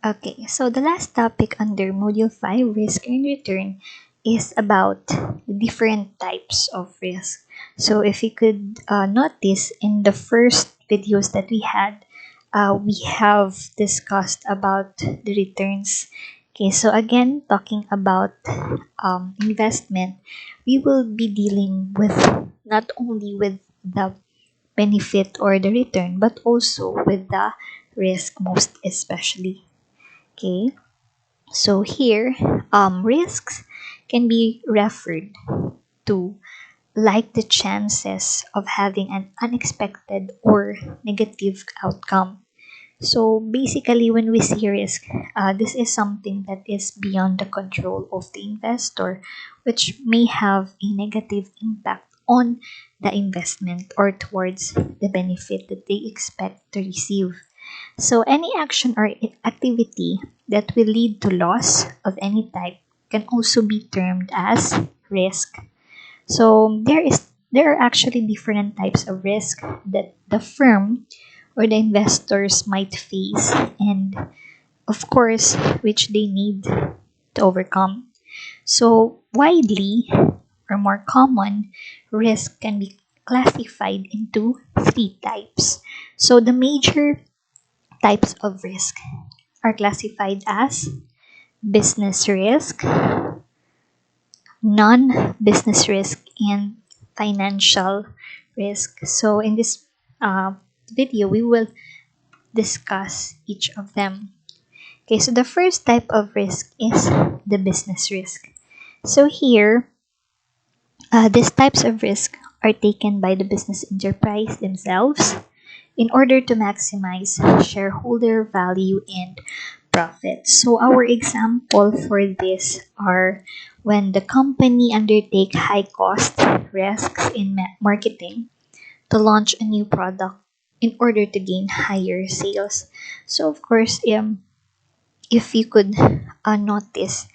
Okay, so the last topic under Module 5, Risk and Return, is about the different types of risk. So if you could notice in the first videos that we have discussed about the returns. Okay, so again, talking about investment, we will be dealing with not only with the benefit or the return, but also with the risk most especially. Okay, so here, risks can be referred to like the chances of having an unexpected or negative outcome. So basically, when we see risk, this is something that is beyond the control of the investor, which may have a negative impact on the investment or towards the benefit that they expect to receive. So any action or activity that will lead to loss of any type can also be termed as risk. So there are actually different types of risk that the firm or the investors might face, and of course which they need to overcome. So widely or more common risk can be classified into three types. So the major types of risk are classified as business risk, non-business risk, and financial risk. So in this video, we will discuss each of them. Okay, so the first type of risk is the business risk. So here, these types of risk are taken by the business enterprise themselves in order to maximize shareholder value and profit. So our example for this are when the company undertake high cost risks in marketing to launch a new product in order to gain higher sales. So of course, if you could notice,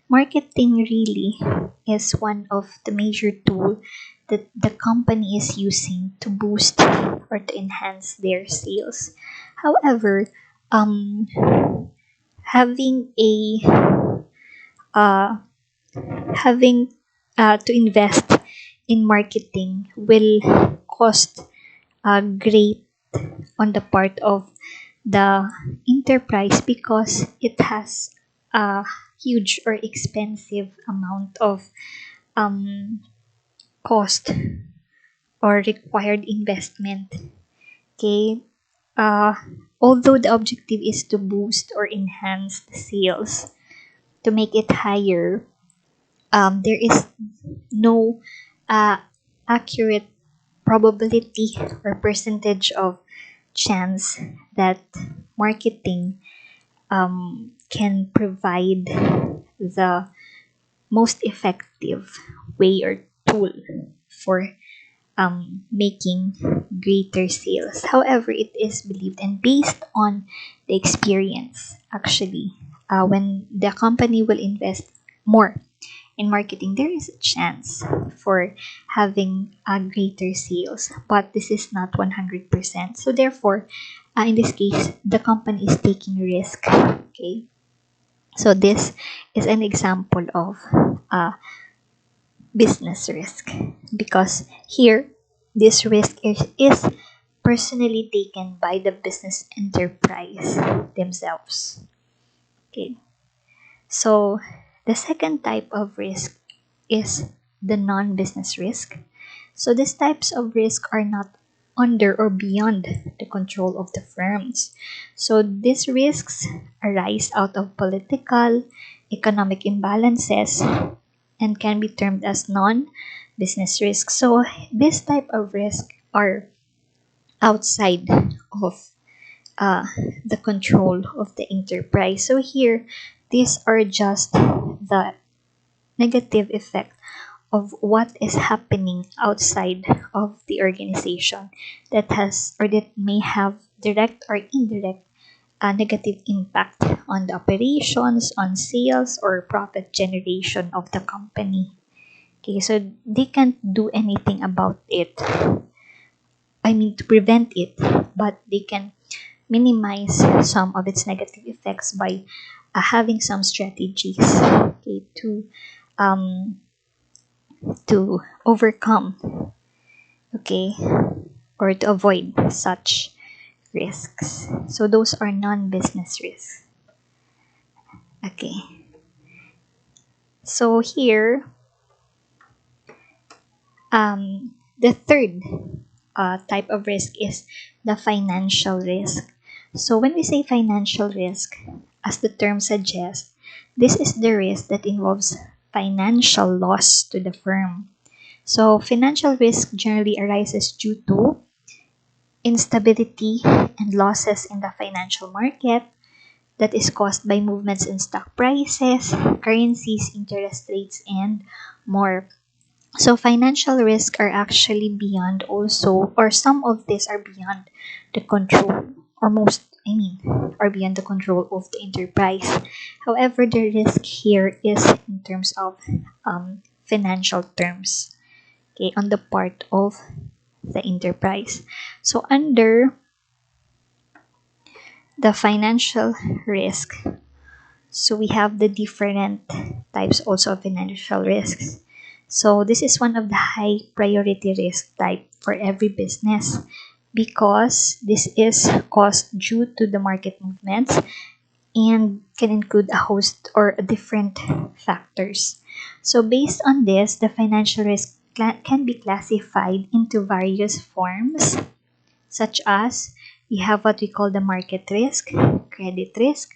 marketing really is one of the major tool that the company is using to boost or to enhance their sales. However, um, having a uh, having to invest in marketing will cost great on the part of the enterprise because it has a huge or expensive amount of um, cost or required investment. Okay, uh, although the objective is to boost or enhance the sales to make it higher, there is no uh, accurate probability or percentage of chance that marketing can provide the most effective way or tool for making greater sales. However, it is believed and based on the experience, actually, when the company will invest more in marketing, there is a chance for having greater sales, but this is not 100%. So therefore, in this case, the company is taking risk. Okay, so this is an example of business risk because here this risk is personally taken by the business enterprise themselves. Okay, so the second type of risk is the non-business risk. So these types of risk are not under or beyond the control of the firms. So these risks arise out of political, economic imbalances, and can be termed as non-business risk. So this type of risk are outside of uh, the control of the enterprise. So here, these are just the negative effect of what is happening outside of the organization that has or that may have direct or indirect negative impact on the operations, on sales, or profit generation of the company. Okay, so they can't do anything about it. I mean, to prevent it, but they can minimize some of its negative effects by having some strategies, okay, um, to overcome, okay, or to avoid such risks. So those are non-business risks. Okay. So here, the third type of risk is the financial risk. So when we say financial risk, as the term suggests, this is the risk that involves financial loss to the firm. So financial risk generally arises due to instability and losses in the financial market that is caused by movements in stock prices, currencies, interest rates, and more. So financial risks are actually beyond also, or some of these are beyond the control, or most, are beyond the control of the enterprise. However, the risk here is in terms of financial terms, okay, on the part of the enterprise. So under the financial risk, so we have the different types also of financial risks. So this is one of the high priority risk type for every business because this is caused due to the market movements and can include a host or different factors. So based on this, the financial risk can be classified into various forms, such as we have what we call the market risk, credit risk,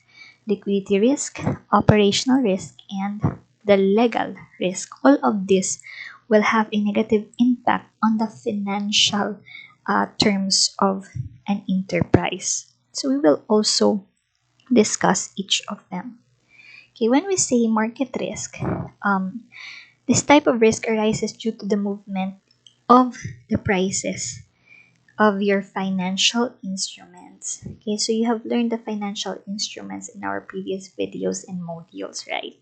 liquidity risk, operational risk, and the legal risk. All of this will have a negative impact on the financial terms of an enterprise. So we will also discuss each of them. Okay, when we say market risk, this type of risk arises due to the movement of the prices of your financial instruments. Okay, so you have learned the financial instruments in our previous videos and modules, right?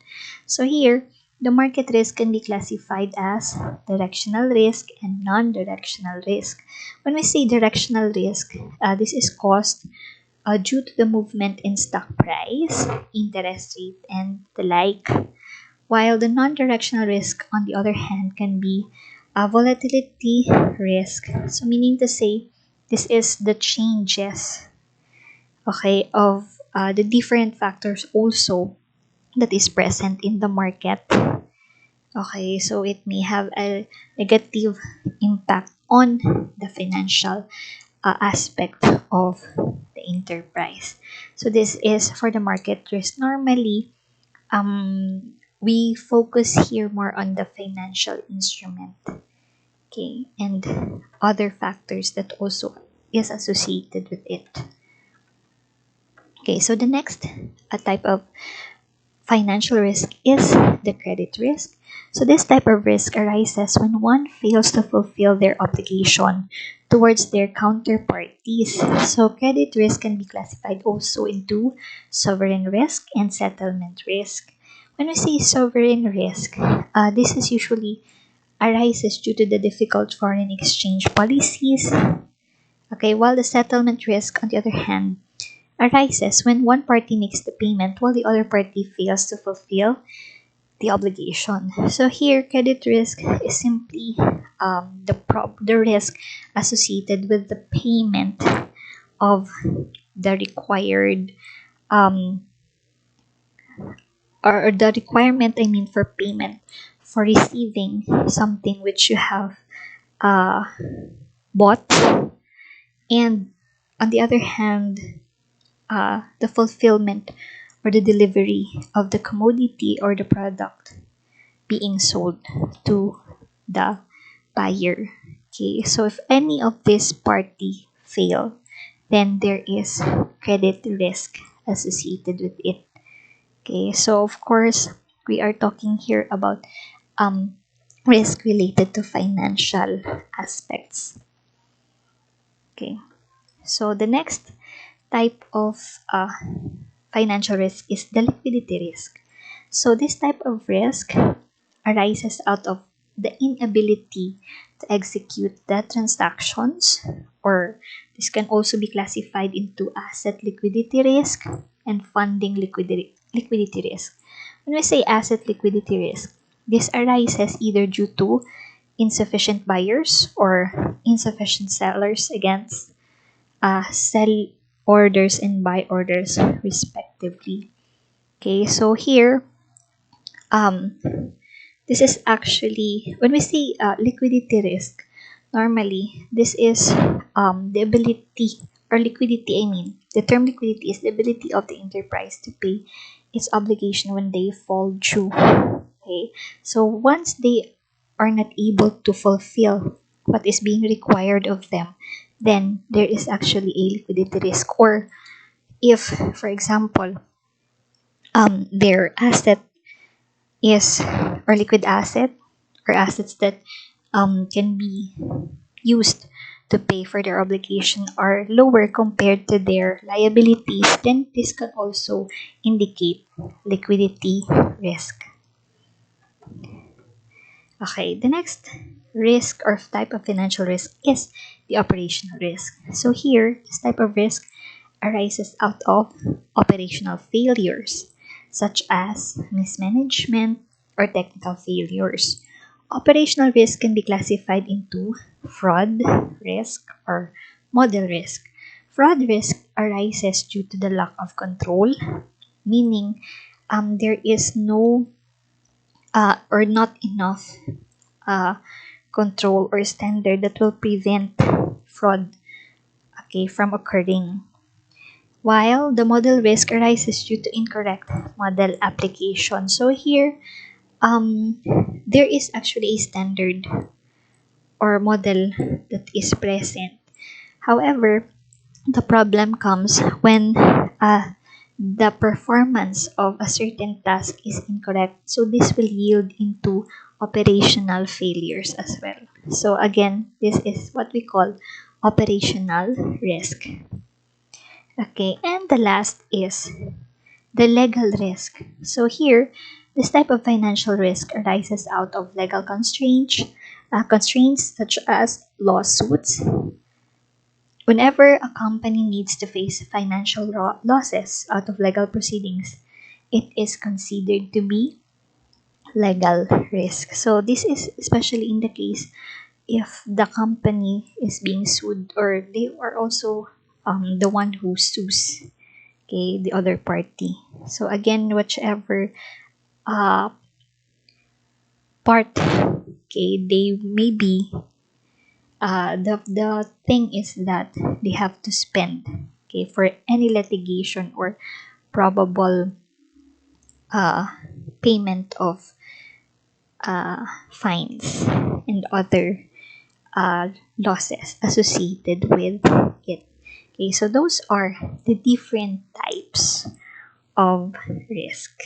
So here, the market risk can be classified as directional risk and non-directional risk. When we say directional risk, this is caused due to the movement in stock price, interest rate, and the like. While the non-directional risk, on the other hand, can be a volatility risk. So meaning to say, this is the changes, okay, of the different factors also that is present in the market. Okay, so it may have a negative impact on the financial aspect of the enterprise. So this is for the market risk. Normally, we focus here more on the financial instrument, okay, and other factors that also is associated with it. Okay, so the next type of financial risk is the credit risk. So this type of risk arises when one fails to fulfill their obligation towards their counterparties. So credit risk can be classified also into sovereign risk and settlement risk. When we say sovereign risk, this is usually arises due to the difficult foreign exchange policies. Okay, while the settlement risk, on the other hand, arises when one party makes the payment while the other party fails to fulfill the obligation. So here, credit risk is simply the risk associated with the payment of the required or the requirement, for payment for receiving something which you have uh, bought, and on the other hand, the fulfillment or the delivery of the commodity or the product being sold to the buyer. Okay, so if any of this party fail, then there is credit risk associated with it. Okay, so of course, we are talking here about risk related to financial aspects. Okay, so the next type of financial risk is the liquidity risk. So this type of risk arises out of the inability to execute the transactions, or this can also be classified into asset liquidity risk and funding liquidity risk. When we say asset liquidity risk, this arises either due to insufficient buyers or insufficient sellers against sell orders and buy orders respectively. Okay, so here um, this is actually, when we say liquidity risk, normally this is the ability, or liquidity, I mean, the term liquidity is the ability of the enterprise to pay its obligation when they fall due. Okay, so once they are not able to fulfill what is being required of them, then there is actually a liquidity risk. Or if, for example, their asset is, or liquid asset, or assets that can be used to pay for their obligation are lower compared to their liabilities, then this can also indicate liquidity risk. Okay, the next risk or type of financial risk is the operational risk. So here, this type of risk arises out of operational failures, such as mismanagement or technical failures. Operational risk can be classified into fraud risk or model risk. Fraud risk arises due to the lack of control, meaning there is no or not enough uh, control or standard that will prevent fraud, okay, from occurring. While the model risk arises due to incorrect model application. So here, there is actually a standard or model that is present. However, the problem comes when the performance of a certain task is incorrect. So this will yield into operational failures as well. So again, this is what we call operational risk. Okay, and the last is the legal risk. So here, this type of financial risk arises out of legal constraints such as lawsuits. Whenever a company needs to face financial losses out of legal proceedings, it is considered to be legal risk. So this is especially in the case if the company is being sued, or they are also the one who sues, okay, the other party. So again, whichever uh, part, okay, they may be, the thing is that they have to spend, okay, for any litigation or probable uh, payment of fines and other losses associated with it. Okay, so those are the different types of risk.